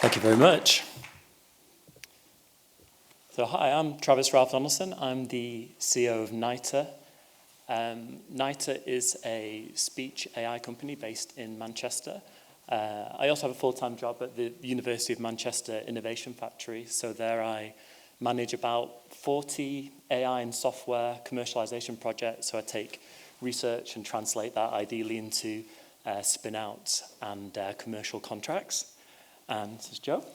Thank you very much. So hi, I'm Travis Ralph-Donaldson. I'm the CEO of Niter. Niter is a speech AI company based in Manchester. I also have a full-time job at the University of Manchester Innovation Factory. So there I manage about 40 AI and software commercialization projects. So I take research and translate that ideally into spin-outs and commercial contracts. And this is Joe.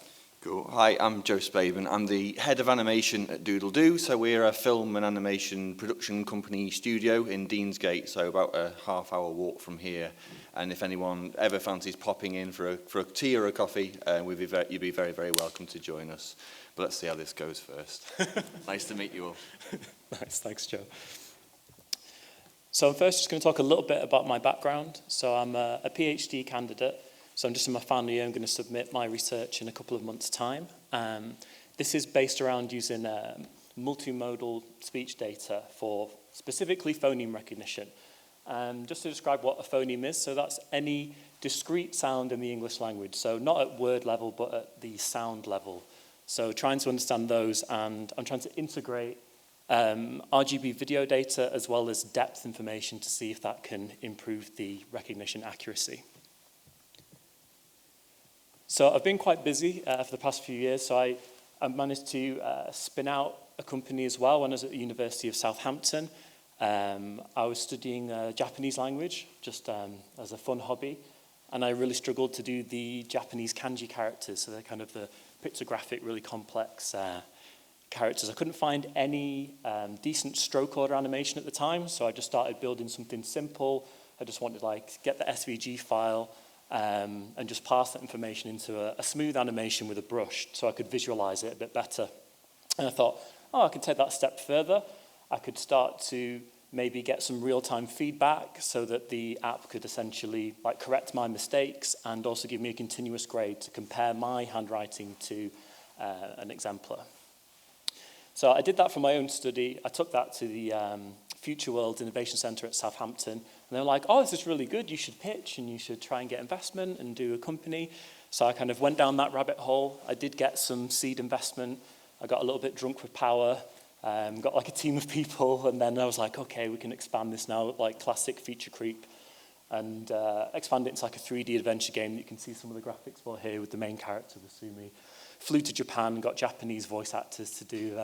Cool. Hi, I'm Joe Spademan. I'm the head of animation at Doodledo. So we're a film and animation production company studio in Deansgate, so about a half-hour walk from here. And if anyone ever fancies popping in for a tea or a coffee, you'd be very, very welcome to join us. But let's see how this goes first. Nice to meet you all. Nice, thanks, Joe. So I'm first just going to talk a little bit about my background. So I'm a PhD candidate. So I'm just in my final year. I'm going to submit my research in a couple of months' time. This is based around using multimodal speech data for specifically phoneme recognition. Just to describe what a phoneme is, so that's any discrete sound in the English language. So not at word level, but at the sound level. So trying to understand those, and I'm trying to integrate RGB video data as well as depth information to see if that can improve the recognition accuracy. So I've been quite busy for the past few years. So I managed to spin out a company as well when I was at the University of Southampton. I was studying Japanese language just as a fun hobby. And I really struggled to do the Japanese kanji characters. So they're kind of the pictographic, really complex characters. I couldn't find any decent stroke order animation at the time. So I just started building something simple. I just wanted to get the SVG file, and just pass that information into a smooth animation with a brush so I could visualize it a bit better. And I thought, I could take that a step further. I could start to maybe get some real-time feedback so that the app could essentially correct my mistakes and also give me a continuous grade to compare my handwriting to an exemplar. So I did that for my own study. I took that to the Future World Innovation Centre at Southampton. And they were like, this is really good. You should pitch and you should try and get investment and do a company. So I kind of went down that rabbit hole. I did get some seed investment. I got a little bit drunk with power, got a team of people. And then I was like, okay, we can expand this now, classic feature creep, and expand it into a 3D adventure game that you can see some of the graphics for here with the main character, the Sumi. Flew to Japan, got Japanese voice actors to do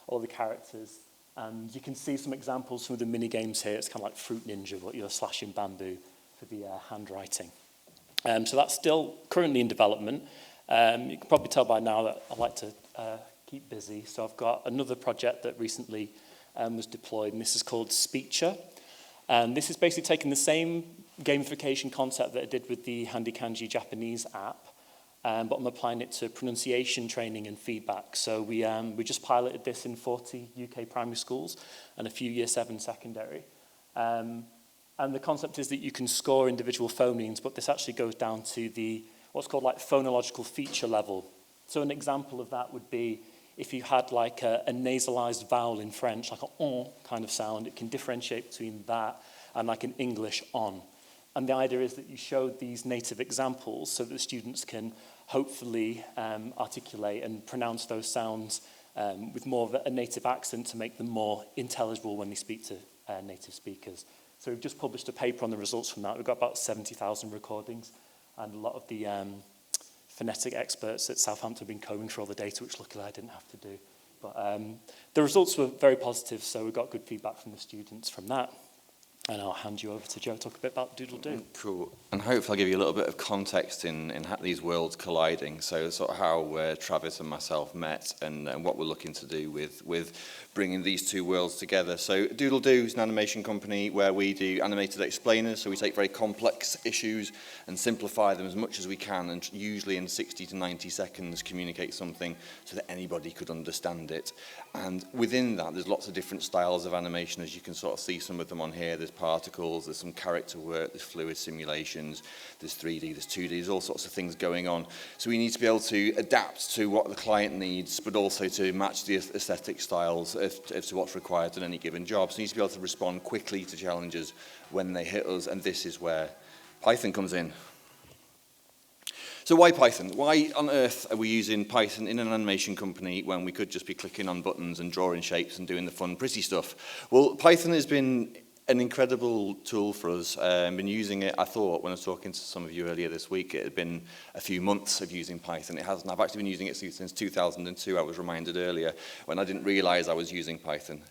all the characters. And you can see some examples from the mini games here. It's kind of like Fruit Ninja, but you're slashing bamboo for the handwriting. So that's still currently in development. You can probably tell by now that I like to keep busy. So I've got another project that recently was deployed, and this is called Speecher. And this is basically taking the same gamification concept that I did with the Handy Kanji Japanese app, but I'm applying it to pronunciation training and feedback. So we just piloted this in 40 UK primary schools and a few Year 7 secondary. And the concept is that you can score individual phonemes, but this actually goes down to what's called phonological feature level. So an example of that would be if you had a nasalized vowel in French, like an kind of sound, it can differentiate between that and an English on. And the idea is that you show these native examples so that the students can hopefully articulate and pronounce those sounds with more of a native accent to make them more intelligible when they speak to native speakers. So we've just published a paper on the results from that. We've got about 70,000 recordings, and a lot of the phonetic experts at Southampton have been combing through all the data, which luckily I didn't have to do. But the results were very positive, so we got good feedback from the students from that. And I'll hand you over to Joe to talk a bit about Doodledo. Cool. And hopefully I'll give you a little bit of context in these worlds colliding. So sort of how Travis and myself met and what we're looking to do with bringing these two worlds together. So Doodledo is an animation company where we do animated explainers. So we take very complex issues and simplify them as much as we can, and usually in 60 to 90 seconds communicate something so that anybody could understand it. And within that, there's lots of different styles of animation, as you can sort of see some of them on here. There's particles, there's some character work, there's fluid simulations, there's 3D, there's 2D, there's all sorts of things going on. So we need to be able to adapt to what the client needs, but also to match the aesthetic styles as to what's required in any given job. So we need to be able to respond quickly to challenges when they hit us, and this is where Python comes in. So why Python? Why on earth are we using Python in an animation company when we could just be clicking on buttons and drawing shapes and doing the fun, pretty stuff? Well, Python has been an incredible tool for us. I've been using it, I thought, when I was talking to some of you earlier this week, it had been a few months of using Python. It hasn't. I've actually been using it since 2002, I was reminded earlier, when I didn't realize I was using Python.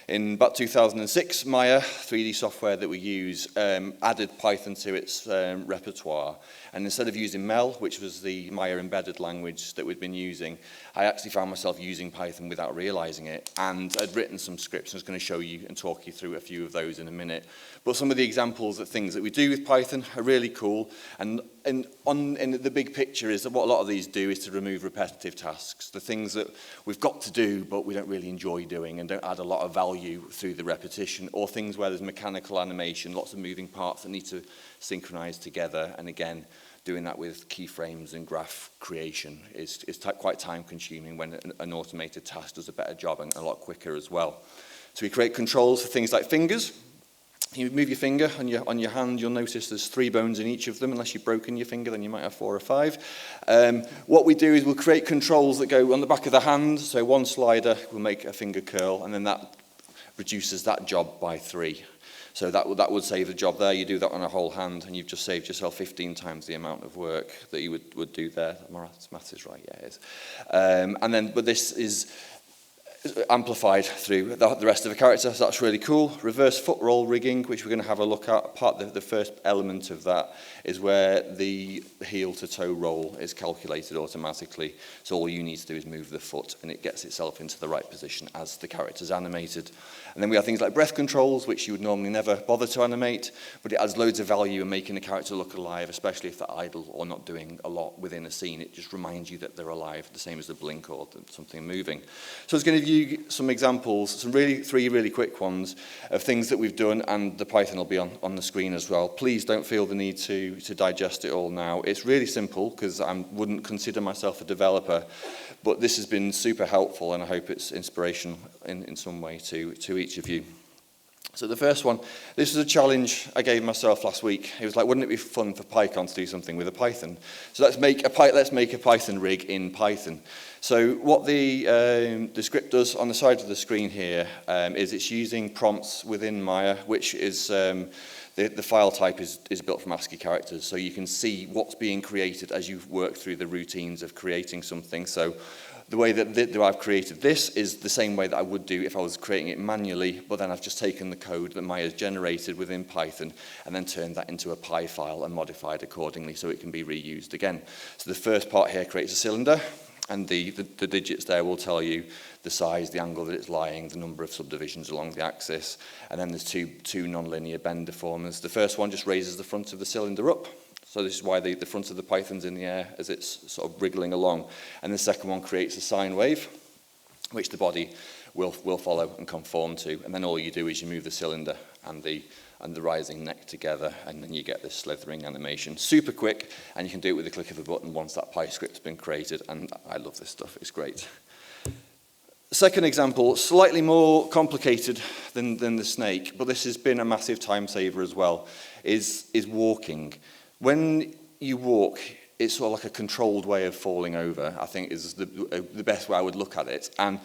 In about 2006, Maya, 3D software that we use, added Python to its repertoire. And instead of using Mel, which was the Maya embedded language that we'd been using, I actually found myself using Python without realizing it. And I'd written some scripts. I was going to show you and talk you through a few of those in a minute. But some of the examples of things that we do with Python are really cool. And in the big picture is that what a lot of these do is to remove repetitive tasks, the things that we've got to do but we don't really enjoy doing and don't add a lot of value through the repetition, or things where there's mechanical animation, lots of moving parts that need to synchronize together. And again, doing that with keyframes and graph creation is quite time consuming when an automated task does a better job and a lot quicker as well. So we create controls for things like fingers. You move your finger on your hand, you'll notice there's 3 bones in each of them. Unless you've broken your finger, then you might have 4 or 5. What we do is we'll create controls that go on the back of the hand. So one slider will make a finger curl, and then that reduces that job by 3. So that would save a job there. You do that on a whole hand, and you've just saved yourself 15 times the amount of work that you would do there. Maths is right, yeah, it is. But this is amplified through the rest of the character, so that's really cool. Reverse foot roll rigging, which we're going to have a look at. The first element of that is where the heel to toe roll is calculated automatically. So all you need to do is move the foot and it gets itself into the right position as the character's animated. And then we have things like breath controls, which you would normally never bother to animate, but it adds loads of value in making the character look alive, especially if they're idle or not doing a lot within a scene. It just reminds you that they're alive, the same as the blink or something moving. So it's going to give you some examples, 3 really quick ones of things that we've done, and the Python will be on the screen as well. Please don't feel the need to digest it all now. It's really simple because I wouldn't consider myself a developer, but this has been super helpful, and I hope it's inspirational in some way to each of you. So the first one, this was a challenge I gave myself last week. It was like, wouldn't it be fun for PyCon to do something with a Python? So let's make a Python rig in Python. So what the script does on the side of the screen here is it's using prompts within Maya, which is the file type is built from ASCII characters, so you can see what's being created as you work through the routines of creating something. So the way that I've created this is the same way that I would do if I was creating it manually, but then I've just taken the code that Maya's generated within Python and then turned that into a Py file and modified accordingly so it can be reused again. So the first part here creates a cylinder, and the digits there will tell you the size, the angle that it's lying, the number of subdivisions along the axis, and then there's two non-linear bend deformers. The first one just raises the front of the cylinder up. So this is why the front of the Python's in the air as it's sort of wriggling along. And the second one creates a sine wave, which the body will follow and conform to. And then all you do is you move the cylinder and the rising neck together, and then you get this slithering animation. Super quick, and you can do it with the click of a button once that Py script's been created. And I love this stuff, it's great. Second example, slightly more complicated than the snake, but this has been a massive time saver as well, is walking. When you walk, it's sort of like a controlled way of falling over, I think is the best way I would look at it. And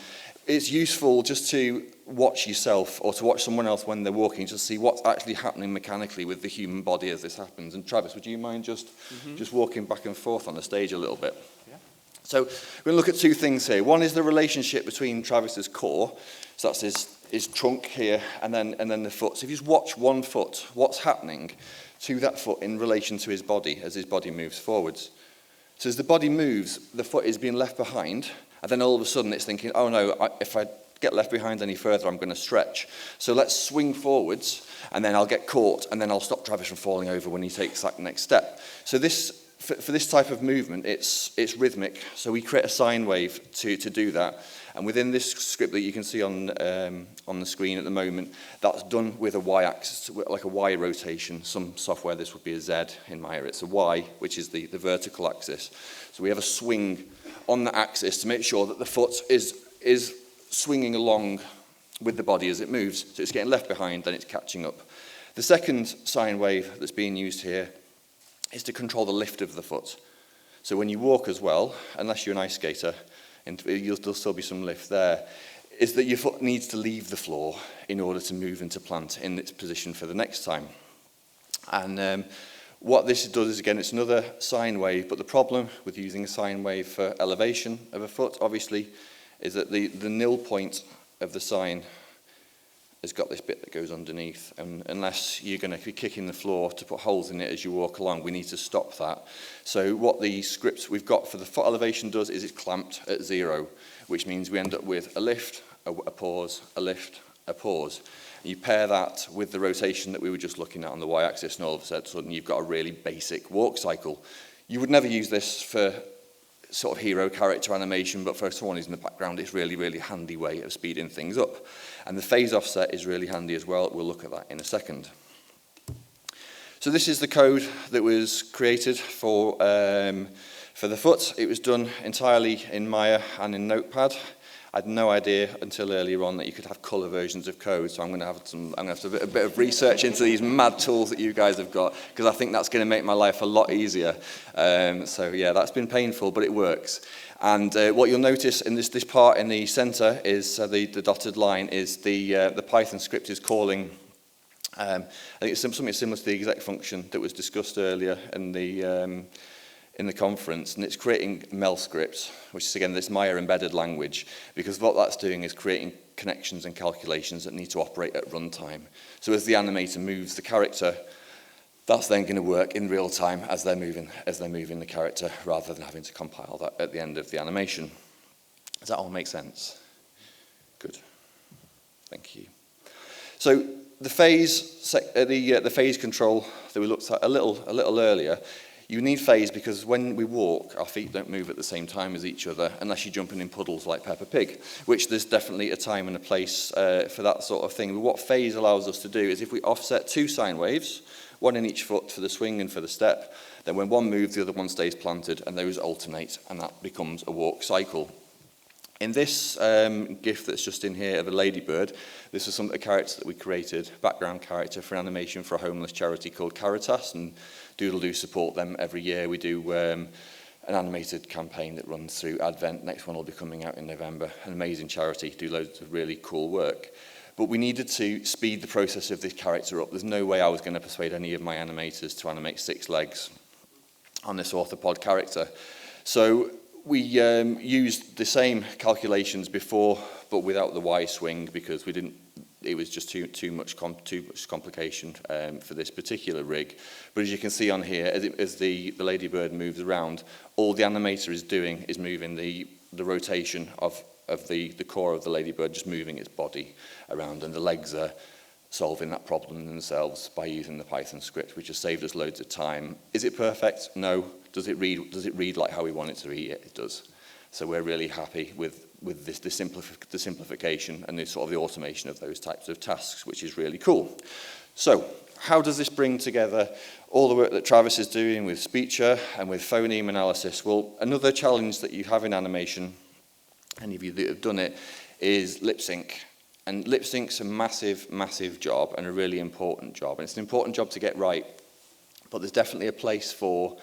it's useful just to watch yourself or to watch someone else when they're walking, just to see what's actually happening mechanically with the human body as this happens. And Travis, would you mind just walking back and forth on the stage a little bit? Yeah. So we're going to look at 2 things here. One is the relationship between Travis's core, so that's his trunk here, and then the foot. So if you just watch one foot, what's happening to that foot in relation to his body as his body moves forwards. So as the body moves, the foot is being left behind, and then all of a sudden it's thinking, oh no, if I get left behind any further, I'm going to stretch. So let's swing forwards, and then I'll get caught, and then I'll stop Travis from falling over when he takes that next step. So for this type of movement, it's rhythmic. So we create a sine wave to do that. And within this script that you can see on the screen at the moment, that's done with a y-axis, like a y rotation. Some software, this would be a z. In Maya, it's a y, which is the vertical axis. So we have a swing on the axis to make sure that the foot is swinging along with the body as it moves. So it's getting left behind, then it's catching up. The second sine wave that's being used here is to control the lift of the foot. So when you walk as well, unless you're an ice skater, and there'll still be some lift there, is that your foot needs to leave the floor in order to move into plant in its position for the next time. And what this does is, again, it's another sine wave, but the problem with using a sine wave for elevation of a foot, obviously, is that the nil point of the sine has got this bit that goes underneath, and unless you're going to be kicking the floor to put holes in it as you walk along, we need to stop that. So what the script we've got for the foot elevation does is it's clamped at 0, which means we end up with a lift, a pause, a lift, a pause. And you pair that with the rotation that we were just looking at on the y-axis, and all of a sudden you've got a really basic walk cycle. You would never use this for sort of hero character animation, but for someone who's in the background, it's really, really handy way of speeding things up. And the phase offset is really handy as well. We'll look at that in a second. So this is the code that was created for the foot. It was done entirely in Maya and in Notepad. I had no idea until earlier on that you could have color versions of code, so I'm going to have to a bit of research into these mad tools that you guys have got, because I think that's going to make my life a lot easier. So yeah, that's been painful, but it works. And what you'll notice in this part in the center is the dotted line is the Python script is calling. I think it's something similar to the exec function that was discussed earlier in the conference, and it's creating MEL scripts, which is again this Maya embedded language, because what that's doing is creating connections and calculations that need to operate at runtime. So as the animator moves the character, that's then going to work in real time as they're moving the character, rather than having to compile that at the end of the animation. Does that all make sense? Good. Thank you. So the phase control that we looked at a little earlier. You need phase because when we walk, our feet don't move at the same time as each other unless you're jumping in puddles like Peppa Pig, which there's definitely a time and a place for that sort of thing. But what phase allows us to do is if we offset 2 sine waves, one in each foot for the swing and for the step, then when one moves, the other one stays planted, and those alternate, and that becomes a walk cycle. In this GIF that's just in here of a ladybird, this is a character that we created, background character for animation for a homeless charity called Caritas, and Doodledo support them every year. We do an animated campaign that runs through Advent. Next one will be coming out in November. An amazing charity, do loads of really cool work. But we needed to speed the process of this character up. There's no way I was going to persuade any of my animators to animate 6 legs on this orthopod character. So we used the same calculations before, but without the Y swing, because it was just too much complication for this particular rig. But as you can see on here, as the ladybird moves around, all the animator is doing is moving the rotation of the core of the ladybird, just moving its body around, and the legs are solving that problem themselves by using the Python script, which has saved us loads of time. Is it perfect? No. Does it read like how we want it to read? It does. So we're really happy with the simplification and the automation of those types of tasks, which is really cool. So how does this bring together all the work that Travis is doing with Speecher and with phoneme analysis? Well, another challenge that you have in animation, any of you that have done it, is lip sync. And lip sync's a massive, massive job and a really important job. And it's an important job to get right, but there's definitely a place for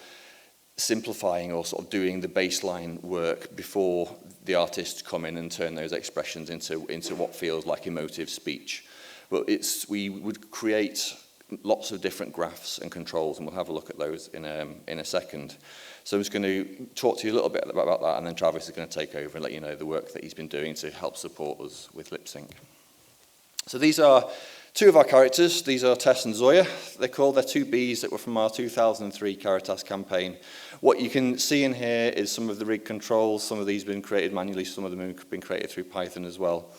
simplifying or doing the baseline work before the artists come in and turn those expressions into what feels like emotive speech. But we would create lots of different graphs and controls, and we'll have a look at those in a second. So I'm just going to talk to you a little bit about that, and then Travis is going to take over and let you know the work that he's been doing to help support us with lip sync. So these are 2 of our characters. These are Tess and Zoya. They're 2 bees that were from our 2003 Caritas campaign. What you can see in here is some of the rig controls. Some of these have been created manually, some of them have been created through Python as well.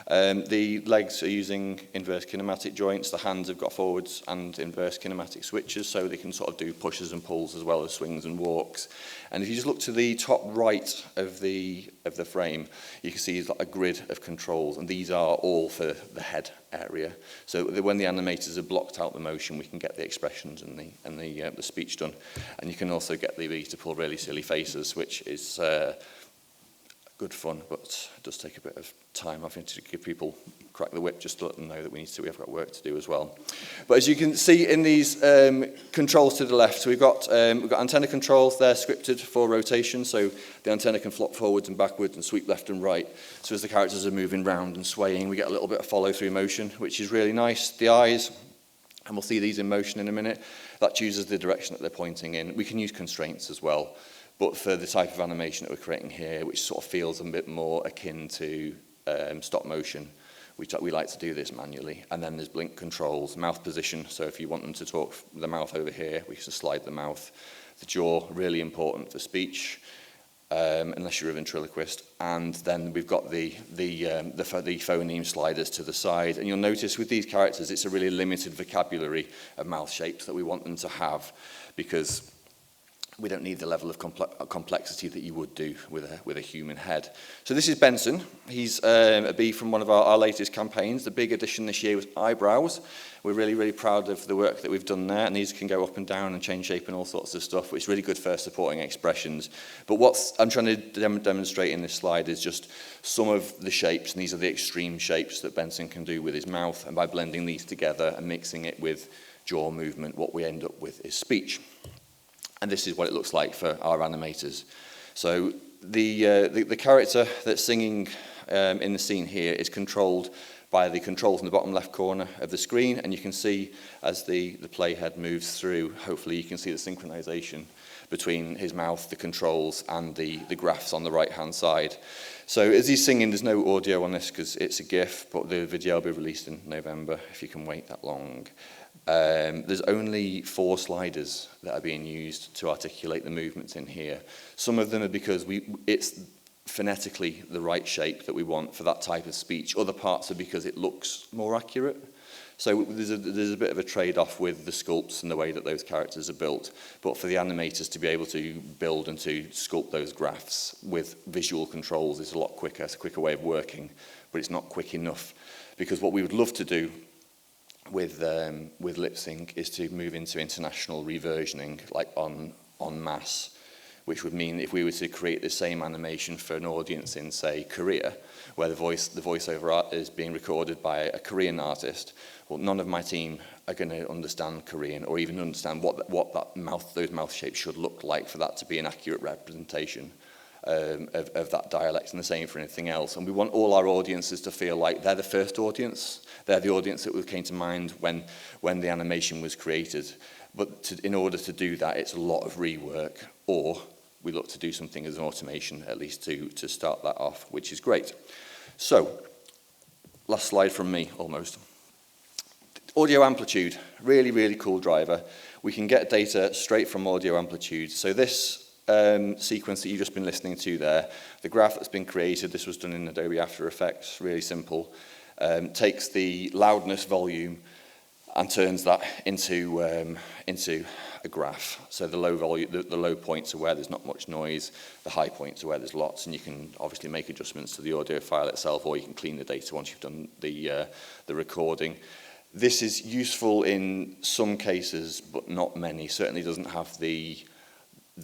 The legs are using inverse kinematic joints. The hands have got forwards and inverse kinematic switches, so they can do pushes and pulls as well as swings and walks. And if you just look to the top right of the frame, you can see a grid of controls, and these are all for the head area. So that when the animators have blocked out the motion, we can get the expressions and the speech done. And you can also get the bee to pull really silly faces, which is good fun, but it does take a bit of time, I think, to give people crack the whip, just to let them know that we have got work to do as well. But as you can see in these controls to the left, so we've got antenna controls. They're scripted for rotation, so the antenna can flop forwards and backwards and sweep left and right. So as the characters are moving round and swaying, we get a little bit of follow-through motion, which is really nice. The eyes, and we'll see these in motion in a minute, that chooses the direction that they're pointing in. We can use constraints as well. But for the type of animation that we're creating here, which sort of feels a bit more akin to stop motion, we like to do this manually. And then there's blink controls, mouth position. So if you want them to talk the mouth over here, we can just slide the mouth. The jaw, really important for speech, unless you're a ventriloquist. And then we've got the phoneme sliders to the side. And you'll notice with these characters, it's a really limited vocabulary of mouth shapes that we want them to have, because we don't need the level of complexity that you would do with a human head. So this is Benson. He's a bee from one of our latest campaigns. The big addition this year was eyebrows. We're really, really proud of the work that we've done there, and these can go up and down and change shape and all sorts of stuff, which is really good for supporting expressions. But what I'm trying to demonstrate in this slide is just some of the shapes, and these are the extreme shapes that Benson can do with his mouth, and by blending these together and mixing it with jaw movement, what we end up with is speech. And this is what it looks like for our animators. So the character that's singing in the scene here is controlled by the controls in the bottom left corner of the screen, and you can see as the playhead moves through, hopefully you can see the synchronization between his mouth, the controls, and the graphs on the right-hand side. So as he's singing, there's no audio on this because it's a GIF, but the video will be released in November, if you can wait that long. There's only 4 sliders that are being used to articulate the movements in here. Some of them are because it's phonetically the right shape that we want for that type of speech. Other parts are because it looks more accurate. So there's a bit of a trade-off with the sculpts and the way that those characters are built. But for the animators to be able to build and to sculpt those graphs with visual controls is a lot quicker. It's a quicker way of working, but it's not quick enough. Because what we would love to do with lip sync is to move into international reversioning, like en masse, which would mean if we were to create the same animation for an audience in, say, Korea, where the voiceover art is being recorded by a Korean artist, well, none of my team are going to understand Korean or even understand what those mouth shapes should look like for that to be an accurate representation of that dialect, and the same for anything else. And we want all our audiences to feel like they're the first audience. They're the audience that came to mind when the animation was created. But in order to do that, it's a lot of rework, or we look to do something as an automation, at least to start that off, which is great. So, last slide from me, almost. Audio amplitude, really, really cool driver. We can get data straight from audio amplitude. So this sequence that you've just been listening to there, the graph that's been created, this was done in Adobe After Effects, really simple, takes the loudness volume and turns that into a graph. So the low points are where there's not much noise, the high points are where there's lots, and you can obviously make adjustments to the audio file itself, or you can clean the data once you've done the recording. This is useful in some cases, but not many. Certainly doesn't have the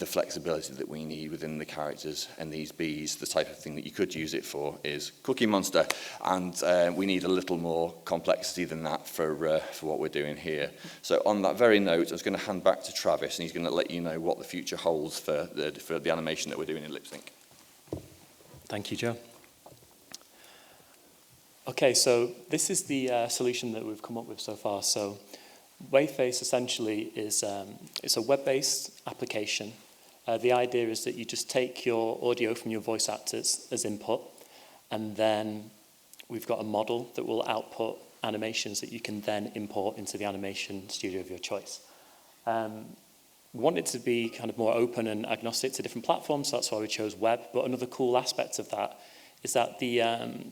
flexibility that we need within the characters and these bees. The type of thing that you could use it for is Cookie Monster, and we need a little more complexity than that for what we're doing here. So on that very note, I was going to hand back to Travis, and he's going to let you know what the future holds for the animation that we're doing in lip sync. Thank you, Joe. Okay, so this is the solution that we've come up with so far. So Waveface essentially is it's a web-based application. The idea is that you just take your audio from your voice actors as input, and then we've got a model that will output animations that you can then import into the animation studio of your choice. We want it to be kind of more open and agnostic to different platforms, so that's why we chose web. But another cool aspect of that is that the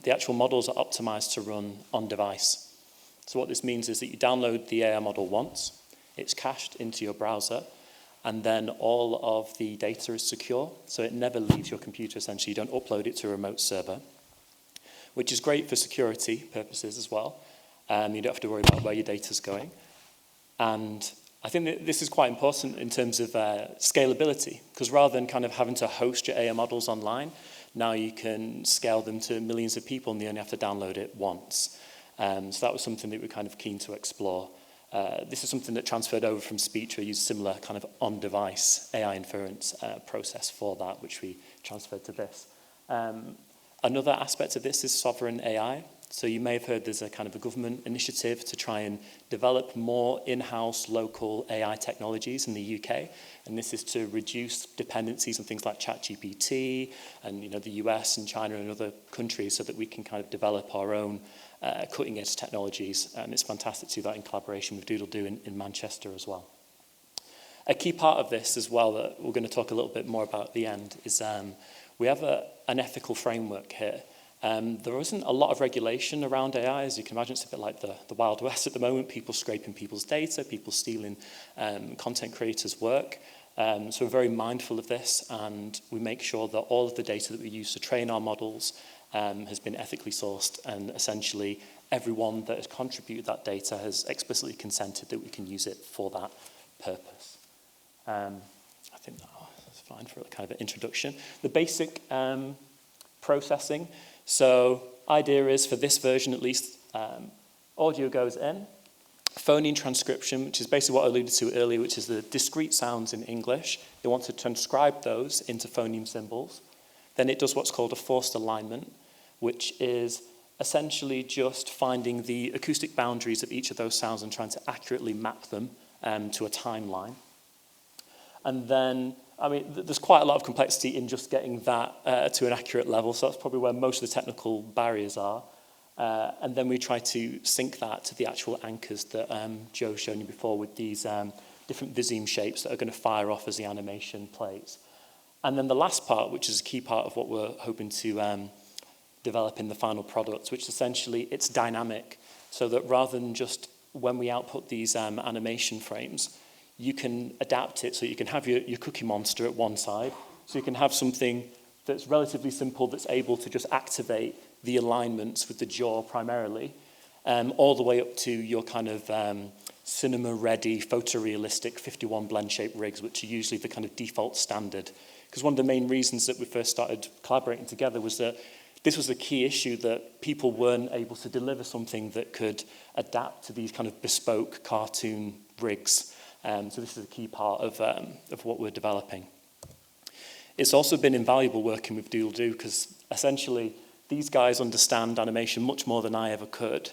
actual models are optimized to run on device. So what this means is that you download the AI model once, it's cached into your browser, and then all of the data is secure, so it never leaves your computer, essentially. You don't upload it to a remote server, which is great for security purposes as well. You don't have to worry about where your data's going. And I think that this is quite important in terms of scalability, because rather than kind of having to host your AI models online, now you can scale them to millions of people and they only have to download it once. So that was something that we were kind of keen to explore. This is something that transferred over from speech. We used similar kind of on-device AI inference process for that, which we transferred to this. Another aspect of this is sovereign AI. So you may have heard there's a kind of a government initiative to try and develop more in-house local AI technologies in the UK. And this is to reduce dependencies on things like ChatGPT and the US and China and other countries so that we can kind of develop our own cutting edge technologies. And it's fantastic to do that in collaboration with Doodledo in Manchester as well. A key part of this as well that we're going to talk a little bit more about at the end is we have an ethical framework here. There isn't a lot of regulation around AI. As you can imagine, it's a bit like the Wild West at the moment, people scraping people's data, people stealing content creators' work. So we're very mindful of this, and we make sure that all of the data that we use to train our models has been ethically sourced, and essentially everyone that has contributed that data has explicitly consented that we can use it for that purpose. I think that's fine for a kind of an introduction. The basic processing. So idea is, for this version at least, audio goes in, phoneme transcription, which is basically what I alluded to earlier, which is the discrete sounds in English. They want to transcribe those into phoneme symbols. Then it does what's called a forced alignment, which is essentially just finding the acoustic boundaries of each of those sounds and trying to accurately map them to a timeline. And then, I mean, there's quite a lot of complexity in just getting that to an accurate level, so that's probably where most of the technical barriers are. And then we try to sync that to the actual anchors that Joe's shown you before with these different viseme shapes that are going to fire off as the animation plays. And then the last part, which is a key part of what we're hoping to develop in the final product, which essentially it's dynamic, so that rather than just when we output these animation frames, you can adapt it so you can have your Cookie Monster at one side, so you can have something that's relatively simple that's able to just activate the alignments with the jaw primarily, all the way up to your kind of cinema-ready, photorealistic 51 blend shape rigs, which are usually the kind of default standard. Because one of the main reasons that we first started collaborating together was that this was a key issue, that people weren't able to deliver something that could adapt to these kind of bespoke cartoon rigs. So this is a key part of what we're developing. It's also been invaluable working with Doodledo, because essentially these guys understand animation much more than I ever could,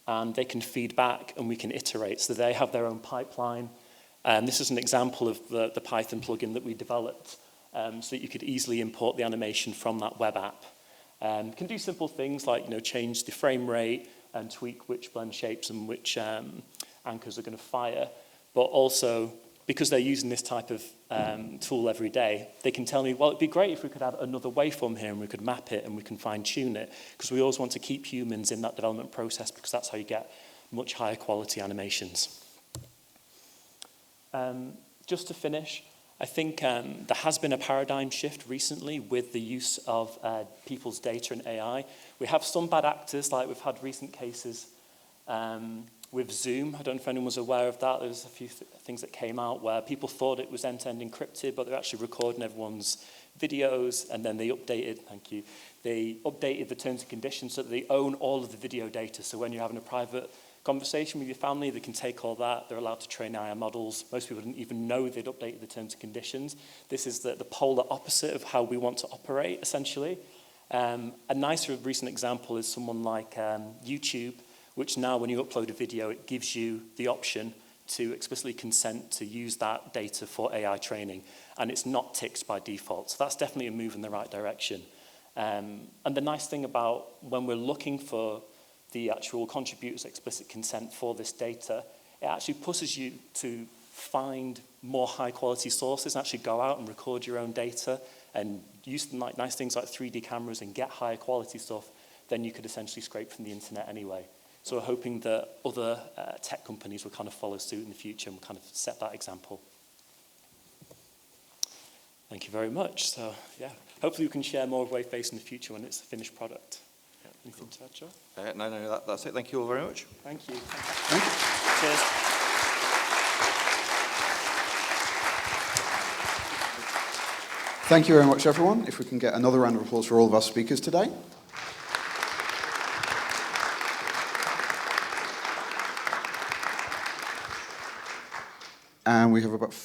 and they can feed back and we can iterate. So they have their own pipeline. This is an example of the Python plugin that we developed, so that you could easily import the animation from that web app. You can do simple things like change the frame rate and tweak which blend shapes and which anchors are going to fire. But also, because they're using this type of tool every day, they can tell me, well, it'd be great if we could add another waveform here and we could map it and we can fine-tune it, because we always want to keep humans in that development process, because that's how you get much higher quality animations. Just to finish, I think there has been a paradigm shift recently with the use of people's data and AI. We have some bad actors, like we've had recent cases with Zoom. I don't know if anyone was aware of that. There was a few things that came out where people thought it was end-to-end encrypted, but they're actually recording everyone's videos, and then they updated, they updated the terms and conditions so that they own all of the video data. So when you're having a private conversation with your family, they can take all that. They're allowed to train AI models. Most people didn't even know they'd updated the terms and conditions. This is the polar opposite of how we want to operate, essentially. A nicer recent example is someone like YouTube, which now when you upload a video, it gives you the option to explicitly consent to use that data for AI training, and it's not ticked by default. So that's definitely a move in the right direction. And the nice thing about when we're looking for the actual contributor's explicit consent for this data, it actually pushes you to find more high quality sources and actually go out and record your own data and use nice things like 3D cameras and get higher quality stuff than you could essentially scrape from the internet anyway. So we're hoping that other tech companies will kind of follow suit in the future and kind of set that example. Thank you very much. So yeah, hopefully we can share more of WaveBase in the future when it's a finished product. Yeah. Anything to add, Joe? No, that's it. Thank you all very much. Thank you. Cheers. Thank you very much, everyone. If we can get another round of applause for all of our speakers today. And we have about